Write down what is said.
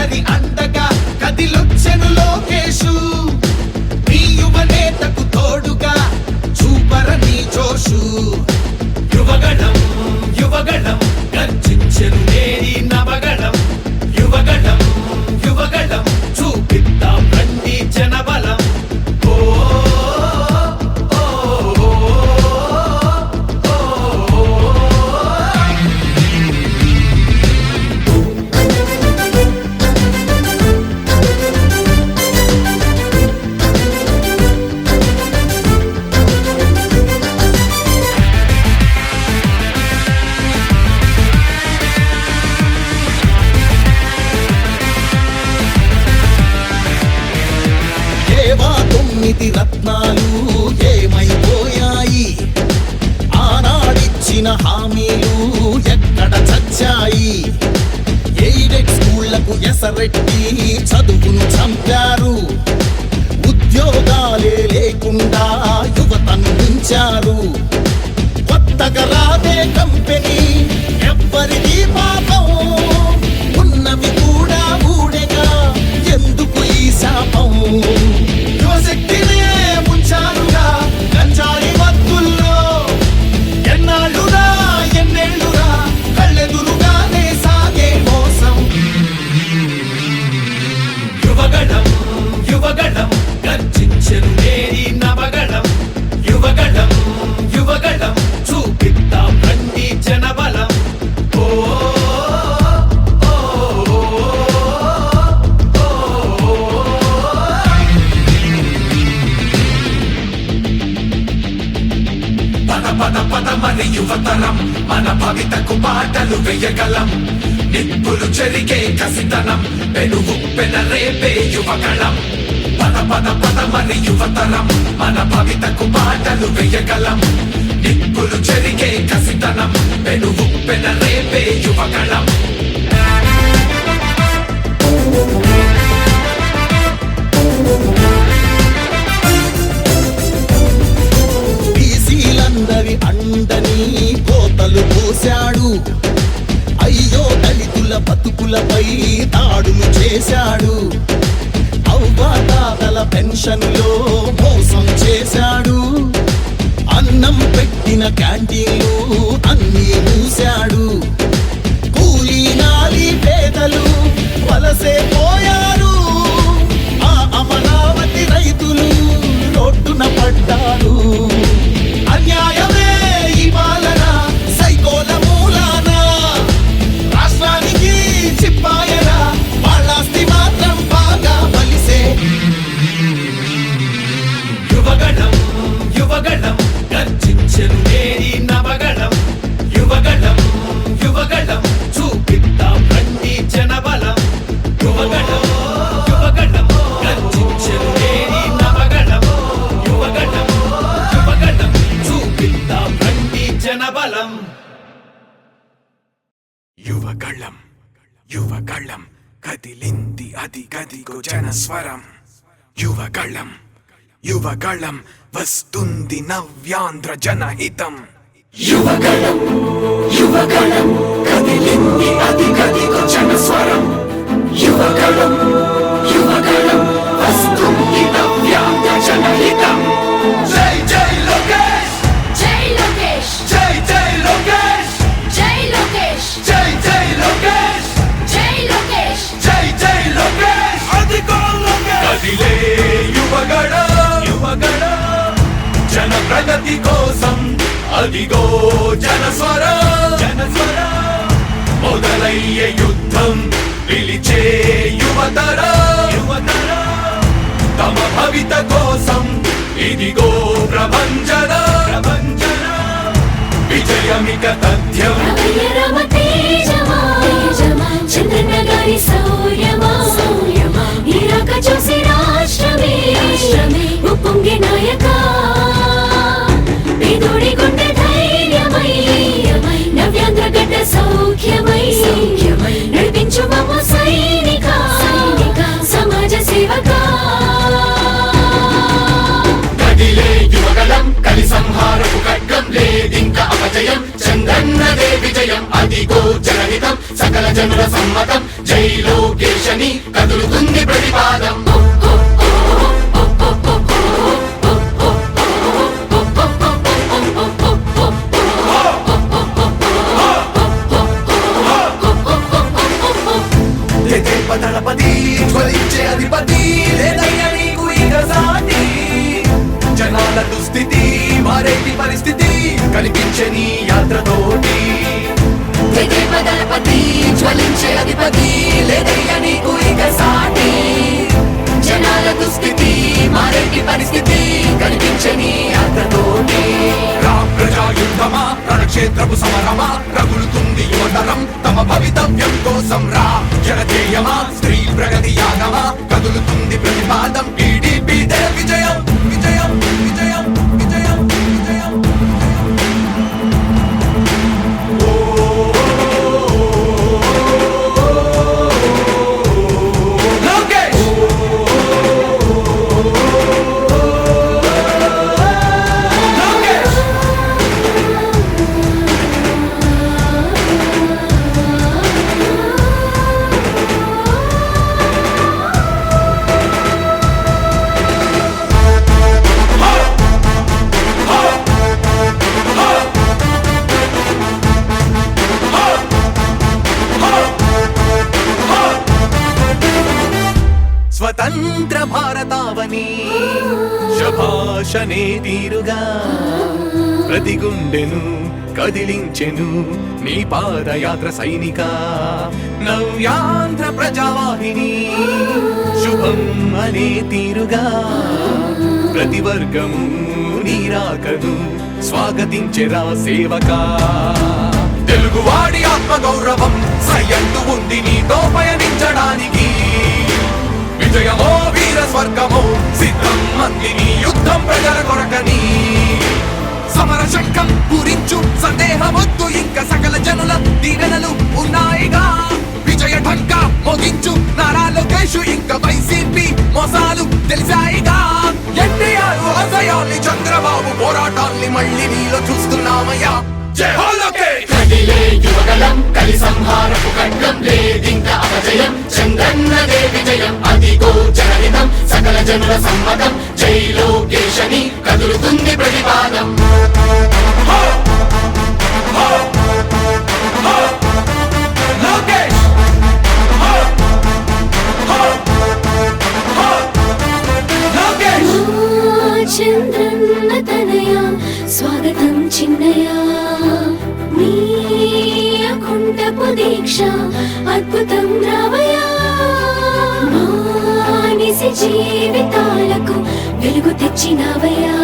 అందరి అండగా కదిలొచ్చెను లోకేషు నీ యువనేతకు తోడుగా చూపరని జోషు యువగణం యువగణం గర్జించెను నేడి నవగణం యువగణం యువగణం చూపిద్దాం రండి జనబలం తొమ్మిది రత్నాలు ఏమైపోయాయి ఆనాడిచ్చిన హామీలు ఎక్కడ చచ్చాయి ఎయిడెడ్ స్కూళ్లకు ఎసరెట్టి చదువును చంపారు ఉద్యోగాలే లేకుండా యువతను ఉంచారు కొత్తగా రాదే కంపెనీ ఎవ్వరిది పాపం ఉన్నవి కూడా ఊడెగా ఎందుకు ఈ శాపం యువశక్తినే ముంచారుగా గంజాయి మత్తుల్లో ఎన్నాళ్ళురా ఎన్నేళ్ళురా కళ్ళెదురుగానే సాగే మోసం యువగణం యువగణం గర్జించెను నేడి నవగణం యువగణం యువగణం చూపిద్దాం రండి జనబలం పద పద మరి యువతరం మన భవితకు బాటలు వేయగలం నిప్పులు చెరిగే కసితనం పెనుగు పెనరేపే యువగళం పద పద పద మరి యువతరం మన భవితకు బాటలు వేయగలం నిప్పులు చెరిగే కసితనం పెనుగు పెనరేపే యువగళం బీసీలందరి అండని కోతలు పోశాడు అయ్యో దళితుల బతుకులపై దాడులు చేశాడు అవ్వాతాతల పెన్షన్లో మోసం చేశాడు అన్నం పెట్టిన క్యాంటీన్లు అన్నీ మూశాడు కూలీ నాలి పేదలు వలసే పోయారు ఆ అమరావతి రైతులు రోడ్డున పడ్డారు అన్యాయమే ఈ పాలన సైకోల మూలాన రాష్ట్రానికి చిప్పాయరా వాళ్ళాస్తి మాత్రం బాగా బలిసే యువగణం యువగణం గర్జించెను నేడి నవగణం యువగణం యువగణం చూపిద్దాం రండి జనబలం యువగణం యువగణం గర్జించెను నేడి నవగణం యువగణం యువగణం చూపిద్దాం రండి జనబలం యువగళం యువగళం కదిలింది అది గదిగో జనస్వరం యువగళం యువగళం వస్తుంది నవ్యాంధ్ర జనహితం యువగళం యువగళం కదిలింది అది గదిగో జనస్వరం యువగళం యువగళం వస్తుంది నవ్యాంధ్ర జనహితం జై జై లోకేష్ జై లోకేష్ జై జై లోకేష్ జై లోకేష్ జై జై లోకేష్ జై లోకేష్ జై జై లోకేష్ అదిగో లోకేష్ కదిలే యువగళం యువగళం జన ప్రగతి కోసం అదిగో జనస్వరం జనస్వరం మొదలయ్యే యుద్ధం పిలిచే యువతరం యువతరం తమ భవిత కోసం ఇదిగో ప్రభంజనం ప్రభంజనం విజయమిక తథ్యం రమ తేజమా చంద్రన్న గారి శౌర్యమా నీరాక చూసి రాష్ట్రమే ఉప్పొంగే నాయక పేదోడి గుండె ధైర్యమై నవ్యాంధ్ర గడ్డ సౌఖ్యమై నడిపించు మమ్మ సైనిక సమాజ సేవక కదిలే యువగలం కలి సంహారపు ఖడ్గం లేదింక అపజయం చంద్రన్నదే విజయం అదిగో జనహితం సకల జనుల సమ్మతం జై లోకేశని కదులుతుంది ప్రతిపాదం దళపతి జ్వలించే అధిపతి లేదయ్యా నీకు ఇక సాటి జనాల దుస్థితి మారేటి పరిస్థితి కనిపించే నీ యాత్రతోటి దళపతి జ్వలించే అధిపతి లేదయ్యా నీకు ఇక సాటి జనాల దుస్థితి మారేటి పరిస్థితి కనిపించే నీ యాత్రతోటి ప్రజాయుద్ధమా రణక్షేత్రపు సమరమా రగులుతుంది యువతరం తమ భవితవ్యం కోసం రా జనజేయమా స్త్రీ ప్రగతి యాగమా కదులుతుంది ప్రతిపాదం టీడీపీ విజయం విజయం విజయం విజయం విజయం లోకేష్ స్వతంత్ర భారతావని శభాషనే తీరుగా ప్రతి గుండెను కదిలించెను నీ పాదయాత్ర సైనిక నవ్యాంధ్ర ప్రజావాహిని శుభం అనే తీరుగా ప్రతి వర్గము నీరాకను స్వాగతించెరా సేవకా తెలుగువాడి ఆత్మగౌరవం సయ్యంటూ ఉంది నీతో పయనించడానికి విజయమో వీర స్వర్గమో సిద్ధం మందిని యుద్ధం ప్రజల కొరకని సమర శంఖం పూరించు సందేహమొద్దు ఇంకా సకల జనుల దీవెనలు ఉన్నాయిగా విజయ ఢంకా మోగించు నారా లోకేష్ ఇంకా వైసీపీ మోసాలు తెలిసాయిగా ఎన్టీఆర్ ఆశయాల్ని చంద్రబాబు పోరాటాల్ని మళ్ళీ నీలో చూస్తున్నామయ్యా జై హో లోకేష్ కదిలే యువగలం కలి సంహారపు ఖడ్గం లేదింక అపజయం చంద్రన్నదే విజయం అదిగో జనహితం సకల జనుల సమ్మతం జై లోకేశని కదులుతుంది ప్రతిపాదం లోకేష్ లోకేష్ చంద్రన్న తనయ స్వాగతం చిన్నయ నీ అకుంఠపు దీక్ష అద్భుతం రావయ్యా మానిసి జీవితాలకు వెలుగు తెచ్చినవయ్యా